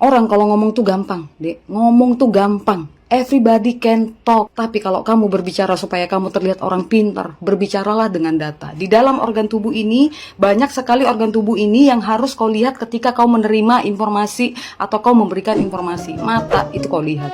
Orang kalau ngomong tuh gampang, Dek. Ngomong tuh gampang. Everybody can talk. Tapi kalau kamu berbicara supaya kamu terlihat orang pintar, berbicaralah dengan data. Di dalam organ tubuh ini, banyak sekali organ tubuh ini yang harus kau lihat ketika kau menerima informasi atau kau memberikan informasi. Mata itu kau lihat.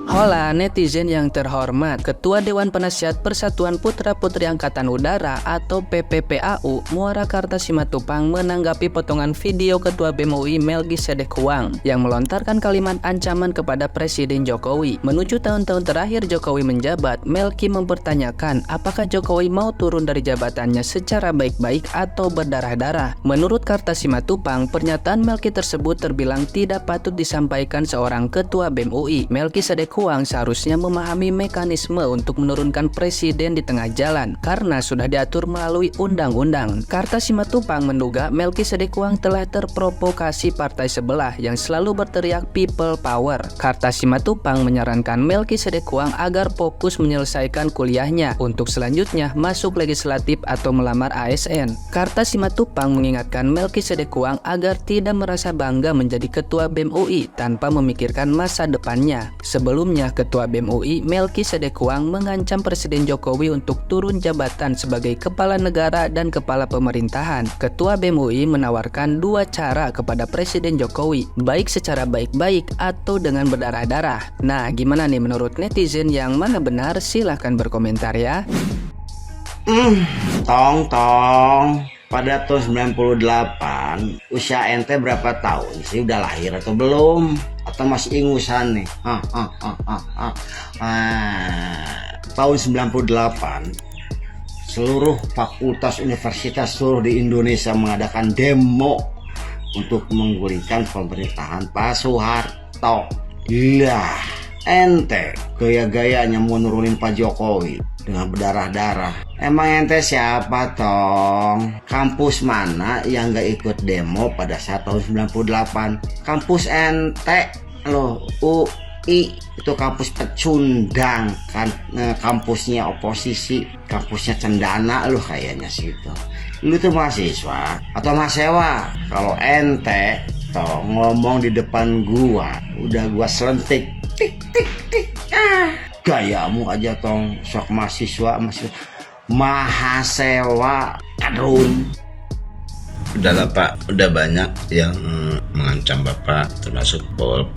Hola netizen yang terhormat, Ketua Dewan Penasihat Persatuan Putra-Putri Angkatan Udara atau PPPAU Muara Karta Simatupang menanggapi potongan video Ketua BEM UI Melki Sedek Huang yang melontarkan kalimat ancaman kepada Presiden Jokowi. Menuju tahun-tahun terakhir Jokowi menjabat, Melki mempertanyakan apakah Jokowi mau turun dari jabatannya secara baik-baik atau berdarah-darah. Menurut Karta Simatupang, pernyataan Melki tersebut terbilang tidak patut disampaikan seorang Ketua BEM UI. Melki Sedek Huang seharusnya memahami mekanisme untuk menurunkan presiden di tengah jalan karena sudah diatur melalui undang-undang. Karta Simatupang menduga Melki Sedek Huang telah terprovokasi partai sebelah yang selalu berteriak people power. Karta Simatupang menyarankan Melki Sedek Huang agar fokus menyelesaikan kuliahnya untuk selanjutnya masuk legislatif atau melamar ASN. Karta Simatupang mengingatkan Melki Sedek Huang agar tidak merasa bangga menjadi Ketua BEM UI tanpa memikirkan masa depannya. Sebelumnya, Ketua BEM UI Melki Sedek Huang mengancam Presiden Jokowi untuk turun jabatan sebagai kepala negara dan kepala pemerintahan. Ketua BEM UI menawarkan dua cara kepada Presiden Jokowi, baik secara baik-baik atau dengan berdarah-darah. Nah, gimana nih menurut netizen, yang mana benar? Silahkan berkomentar ya. Tong. Pada tahun 98, usia ente berapa tahun sih? Udah lahir atau belum? Atau masih ingusan nih? Tahun 98, seluruh fakultas universitas seluruh di Indonesia mengadakan demo untuk menggulingkan pemerintahan Pak Soeharto. Lah, ente gaya-gayanya mau nurunin Pak Jokowi dengan berdarah-darah. Emang ente siapa, Tong? Kampus mana yang gak ikut demo pada saat tahun 98? Kampus ente loh, UI. Itu kampus pecundang kan, kampusnya oposisi, kampusnya cendana loh kayaknya sih itu. Lu tuh mahasiswa atau mahasiswa? Kalau ente Tong ngomong di depan gua, udah gua selentik. Tik tik tik. Gayamu aja, Tong, sok mahasiswa mahasewa kadrun. Udahlah Pak, udah banyak yang mengancam Bapak, termasuk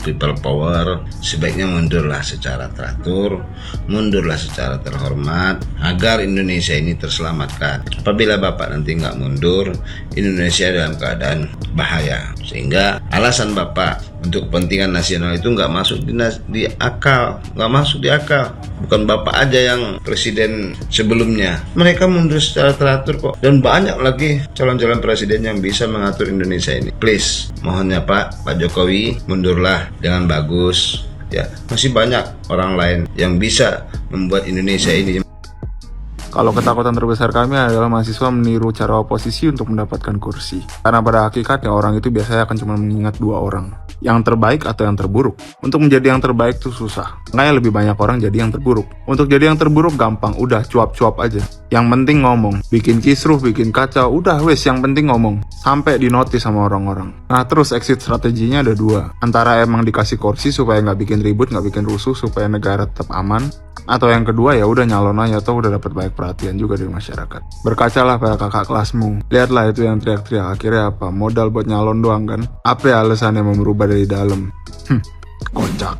people power. Sebaiknya mundurlah secara teratur, mundurlah secara terhormat, agar Indonesia ini terselamatkan. Apabila Bapak nanti nggak mundur, Indonesia dalam keadaan bahaya. Sehingga alasan Bapak untuk kepentingan nasional itu nggak masuk di akal, nggak masuk di akal. Bukan Bapak aja yang presiden sebelumnya, mereka mundur secara teratur kok, dan banyak lagi calon-calon presiden yang bisa mengatur Indonesia ini. Please, mohonnya Pak Jokowi, mundurlah dengan bagus. Ya, masih banyak orang lain yang bisa membuat Indonesia ini. Kalau ketakutan terbesar kami adalah mahasiswa meniru cara oposisi untuk mendapatkan kursi. Karena pada hakikatnya orang itu biasanya akan cuma mengingat dua orang, yang terbaik atau yang terburuk. Untuk menjadi yang terbaik itu susah, makanya lebih banyak orang jadi yang terburuk. Untuk jadi yang terburuk gampang, udah cuap-cuap aja. Yang penting ngomong, bikin kisruh, bikin kacau, udah wes yang penting ngomong. Sampai dinotis sama orang-orang. Nah terus exit strateginya ada dua. Antara emang dikasih kursi supaya nggak bikin ribut, nggak bikin rusuh, supaya negara tetap aman. Atau yang kedua ya udah nyalon aja, atau udah dapat banyak perhatian juga dari masyarakat. Berkacalah pada kakak kelasmu. Lihatlah itu yang teriak-teriak, akhirnya apa? Modal buat nyalon doang kan? Apa ya alasannya mau merubah dari dalam? Kocak.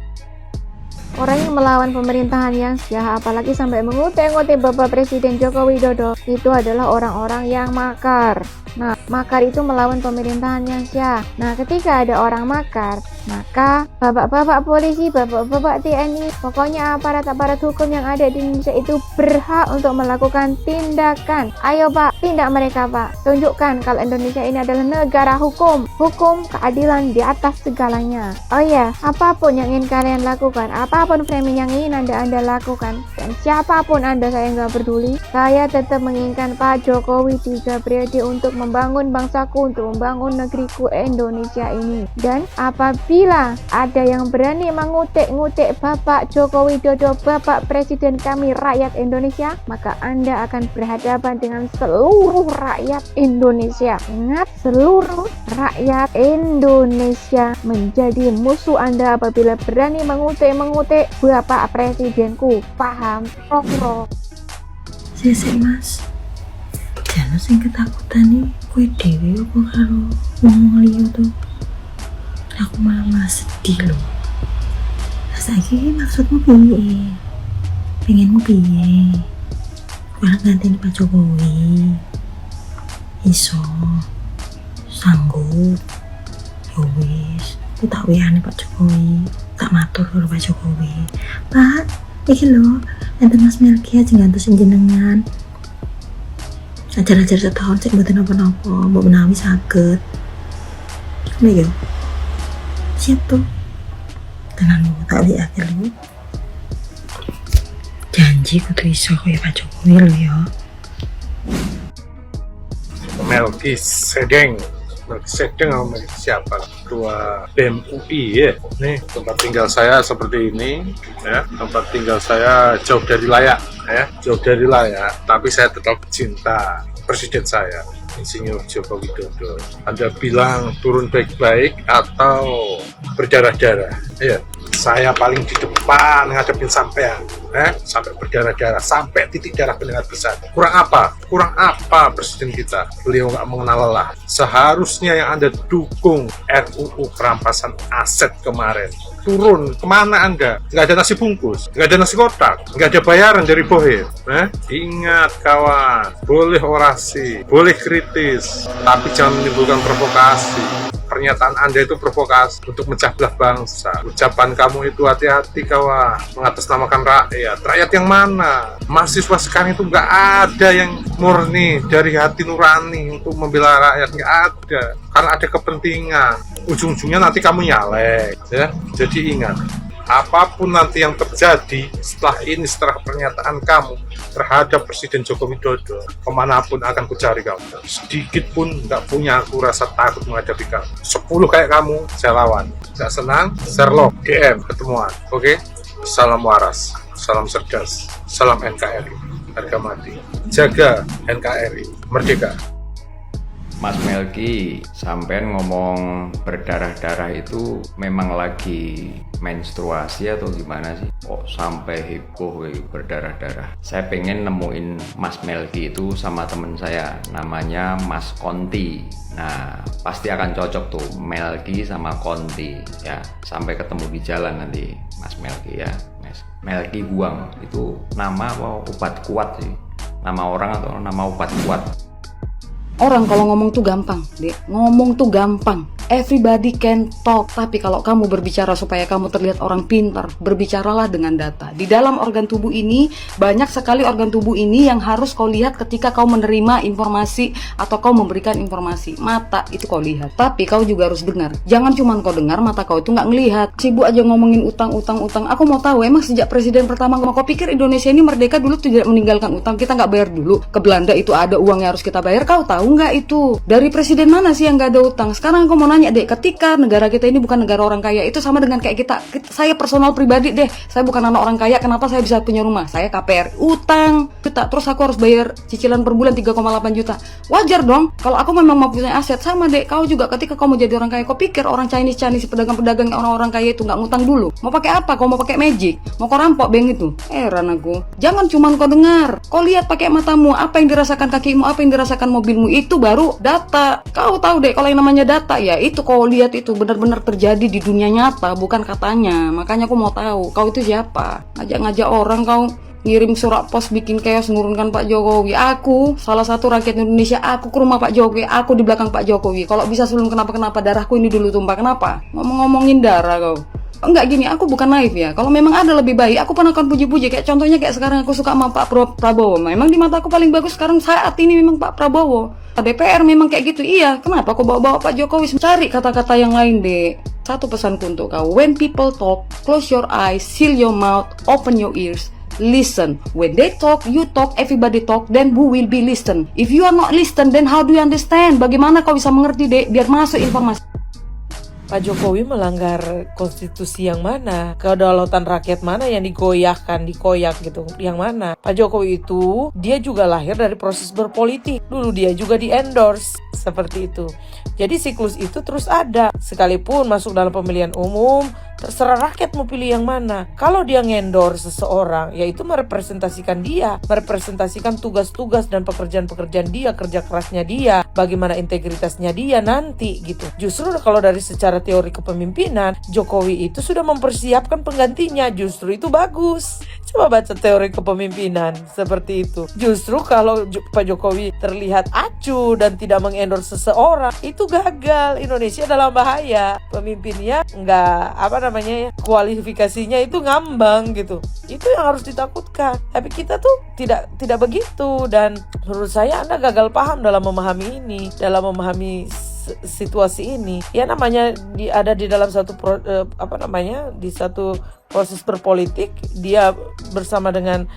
Orang yang melawan pemerintahan yang sah, apalagi sampai mengutip-ngutip Bapak Presiden Joko Widodo, itu adalah orang-orang yang makar. Nah, makar itu melawan pemerintahan yang sah. Nah, ketika ada orang makar, maka bapak-bapak polisi, bapak-bapak TNI, pokoknya aparat-aparat hukum yang ada di Indonesia itu berhak untuk melakukan tindakan. Ayo Pak, tindak mereka Pak. Tunjukkan kalau Indonesia ini adalah negara hukum. Hukum, keadilan di atas segalanya. Oh ya, apapun yang ingin kalian lakukan, apapun framing yang ingin Anda lakukan, dan siapapun Anda, saya nggak peduli. Saya tetap menginginkan Pak Jokowi 3 periode untuk membangun bangsaku, untuk membangun negeriku Indonesia ini. Dan apabila ada yang berani mengutik-ngutik Bapak Joko Widodo, Bapak Presiden kami rakyat Indonesia, maka Anda akan berhadapan dengan seluruh rakyat Indonesia. Ingat, seluruh rakyat Indonesia menjadi musuh Anda apabila berani mengutik-mengutik Bapak Presidenku. Paham? Prof. Sesek mas, jangan sing ketakutan nih kue dewi apa karo wong liya tuh. Aku malah sedih loh. Saiki maksudmu piye? Pengenmu piye? Kurang gantiin Pak Jokowi? Iso, sanggup, ya wis. Aku tak wiyane Pak Jokowi, tak matur karo Pak Jokowi. Pak, iki lho, enten Mas Melki aja ngantos jenengan. Ajar-ajar setahun sik mboten napa-napa, mbok menawi saged. Ngono ya. Siap tuh. Tenan lho, tak akhir lho. Janji kudu iso kaya Pak Jokowi lho ya. Melki Sedeng sama siapa? Ketua BEM UI ya. Nih tempat tinggal saya seperti ini ya. Tempat tinggal saya jauh dari layak ya, jauh dari layak. Tapi saya tetap cinta presiden saya, Insinyur Joko Widodo. Anda bilang turun baik-baik atau berdarah-darah? Ya, saya paling di depan ngadepin sampean, sampai berdarah-darah, sampai titik darah pendengar besar. Kurang apa? Kurang apa presiden kita? Beliau nggak mengenal lelah. Seharusnya yang Anda dukung RUU perampasan aset kemarin. Turun, kemana Anda? Nggak ada nasi bungkus, nggak ada nasi kotak, nggak ada bayaran dari Bohir. Ingat kawan, boleh orasi, boleh kritis, tapi jangan menimbulkan provokasi. Pernyataan Anda itu provokasi untuk mecah belah bangsa. Ucapan kamu itu hati-hati kawan, mengatasnamakan rakyat. Rakyat yang mana? Mahasiswa sekarang itu nggak ada yang murni dari hati nurani untuk membela rakyat, nggak ada. Karena ada kepentingan. Ujung-ujungnya nanti kamu nyalek, ya. Jadi ingat, apapun nanti yang terjadi setelah ini, setelah pernyataan kamu terhadap Presiden Joko Widodo, kemanapun akan kucari kamu. Sedikit pun nggak punya aku rasa takut menghadapi kamu. 10 kayak kamu, saya lawan. Nggak senang, Sherlock, DM, ketemuan. Oke? Salam waras, salam cerdas, salam NKRI, harga mati. Jaga NKRI, merdeka. Mas Melki, sampean ngomong berdarah-darah itu memang lagi menstruasi atau gimana sih? Kok sampai heboh berdarah-darah? Saya pengen nemuin Mas Melki itu sama temen saya, namanya Mas Konti. Nah, pasti akan cocok tuh Melki sama Konti ya. Sampai ketemu di jalan nanti Mas Melki ya. Mas Melki Guang itu nama apa obat kuat sih? Nama orang atau nama obat kuat? Orang kalau ngomong tuh gampang, Dek. Ngomong tuh gampang. Everybody can talk. Tapi kalau kamu berbicara supaya kamu terlihat orang pintar, berbicaralah dengan data. Di dalam organ tubuh ini, banyak sekali organ tubuh ini yang harus kau lihat ketika kau menerima informasi atau kau memberikan informasi. Mata itu kau lihat. Tapi kau juga harus dengar. Jangan cuma kau dengar, mata kau itu nggak ngelihat. Sibuk aja ngomongin utang. Aku mau tahu, emang sejak presiden pertama kau pikir Indonesia ini merdeka dulu tidak meninggalkan utang? Kita nggak bayar dulu. Ke Belanda itu ada uang yang harus kita bayar. Kau tahu nggak itu? Dari presiden mana sih yang nggak ada utang? Sekarang aku mau nanya deh, ketika negara kita ini bukan negara orang kaya, itu sama dengan kayak kita. Saya personal pribadi deh, saya bukan anak orang kaya, kenapa saya bisa punya rumah? Saya KPR, utang juta, terus aku harus bayar cicilan per bulan 3,8 juta. Wajar dong, kalau aku memang mau punya aset. Sama deh, kau juga ketika kau mau jadi orang kaya, kau pikir orang Chinese, pedagang-pedagang orang-orang kaya itu nggak ngutang dulu? Mau pakai apa? Kau mau pakai magic? Mau kau rampok bank itu? Heran aku. Jangan cuman kau dengar, kau lihat pakai matamu, apa yang dirasakan kakimu, apa yang dirasakan mobilmu, itu baru data. Kau tahu deh, kalau yang namanya data ya itu kau lihat itu benar-benar terjadi di dunia nyata, bukan katanya. Makanya aku mau tahu kau itu siapa. Ngajak-ngajak orang kau ngirim surat pos bikin chaos nurunkan Pak Jokowi. Aku salah satu rakyat Indonesia, aku ke rumah Pak Jokowi, aku di belakang Pak Jokowi. Kalau bisa sebelum kenapa-kenapa, darahku ini dulu tumpah. Kenapa? Ngomong-ngomongin darah kau. Enggak gini, aku bukan naif ya. Kalau memang ada lebih baik, aku pernah akan puji-puji. Kayak contohnya kayak sekarang aku suka sama Pak Prabowo. Memang di mata aku paling bagus sekarang saat ini memang Pak Prabowo. DPR memang kayak gitu. Iya, kenapa aku bawa-bawa Pak Jokowi? Cari kata-kata yang lain deh. Satu pesanku untuk kau, when people talk, close your eyes, seal your mouth, open your ears. listen. When they talk, you talk, everybody talk, then who will be listen? If you are not listen, then how do you understand? Bagaimana kau bisa mengerti, Dek? Biar masuk informasi. Pak Jokowi melanggar konstitusi yang mana? Kedaulatan rakyat mana yang dikoyak gitu? Yang mana? Pak Jokowi itu, dia juga lahir dari proses berpolitik. Dulu dia juga di-endorse, seperti itu. Jadi siklus itu terus ada. Sekalipun masuk dalam pemilihan umum, terserah rakyat mau pilih yang mana. Kalau dia ngendorse seseorang, yaitu merepresentasikan dia, merepresentasikan tugas-tugas dan pekerjaan-pekerjaan dia, kerja kerasnya dia, bagaimana integritasnya dia nanti gitu. Justru kalau dari secara teori kepemimpinan, Jokowi itu sudah mempersiapkan penggantinya. Justru itu bagus. Coba baca teori kepemimpinan seperti itu. Justru kalau Pak Jokowi terlihat acuh dan tidak mengendorse seseorang, itu gagal. Indonesia dalam bahaya. Pemimpinnya kualifikasinya itu ngambang gitu. Itu yang harus ditakutkan. Tapi kita tuh tidak begitu, dan menurut saya Anda gagal paham dalam memahami ini, dalam memahami situasi ini. Ya namanya ada di dalam satu di satu proses berpolitik, dia bersama dengan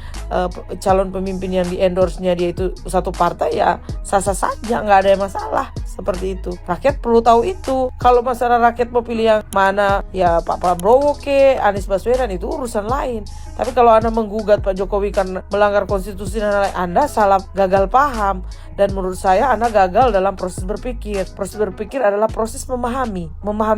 calon pemimpin yang di-endorse-nya dia itu satu partai, ya sah-sah saja, nggak ada masalah seperti itu. Rakyat perlu tahu itu. Kalau masalah rakyat mau pilih yang mana, ya Pak Prabowo Anies Baswedan, itu urusan lain. Tapi kalau Anda menggugat Pak Jokowi karena melanggar konstitusi dan lain-lain, Anda salah, gagal paham. Dan menurut saya Anda gagal dalam proses berpikir. Proses berpikir adalah proses memahami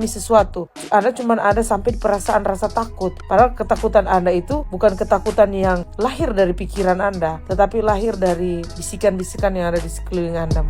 sesuatu. Anda cuma ada sampai di perasaan rasa takut. Padahal ketakutan Anda itu bukan ketakutan yang lahir dari pikiran Anda, tetapi lahir dari bisikan-bisikan yang ada di sekeliling Anda.